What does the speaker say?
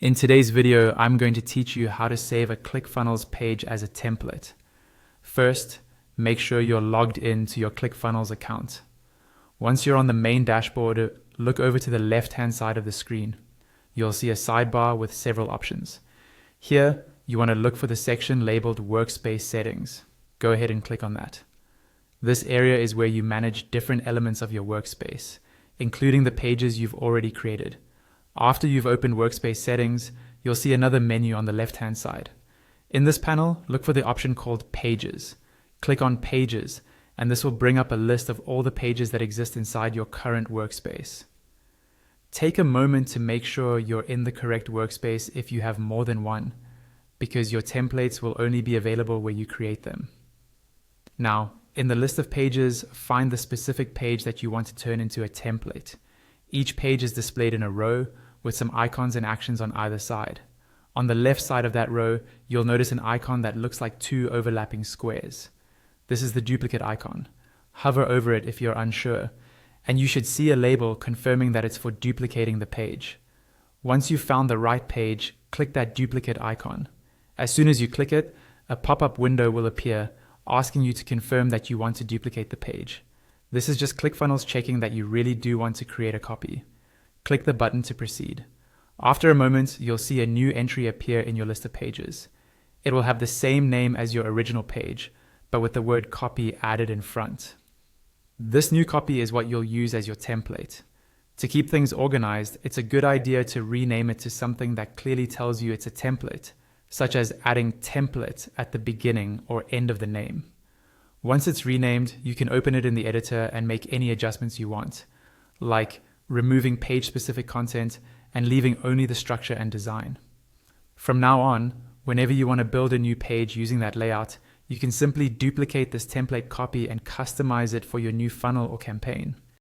In today's video, I'm going to teach you how to save a Clickfunnels page as a template. First, make sure you're logged into your Clickfunnels account. Once you're on the main dashboard, look over to the left-hand side of the screen. You'll see a sidebar with several options. Here, you want to look for the section labeled Workspace Settings. Go ahead and click on that. This area is where you manage different elements of your workspace, including the pages you've already created. After you've opened Workspace Settings, you'll see another menu on the left-hand side. In this panel, look for the option called Pages. Click on Pages, and this will bring up a list of all the pages that exist inside your current workspace. Take a moment to make sure you're in the correct workspace if you have more than one, because your templates will only be available where you create them. Now, in the list of pages, find the specific page that you want to turn into a template. Each page is displayed in a row with some icons and actions on either side. On the left side of that row, you'll notice an icon that looks like two overlapping squares. This is the duplicate icon. Hover over it if you're unsure, and you should see a label confirming that it's for duplicating the page. Once you've found the right page, click that duplicate icon. As soon as you click it, a pop-up window will appear asking you to confirm that you want to duplicate the page. This is just Clickfunnels checking that you really do want to create a copy. Click the button to proceed. After a moment, you'll see a new entry appear in your list of pages. It will have the same name as your original page, but with the word copy added in front. This new copy is what you'll use as your template. To keep things organized, it's a good idea to rename it to something that clearly tells you it's a template, such as adding template at the beginning or end of the name. Once it's renamed, you can open it in the editor and make any adjustments you want, like removing page-specific content and leaving only the structure and design. From now on, whenever you want to build a new page using that layout, you can simply duplicate this template copy and customize it for your new funnel or campaign.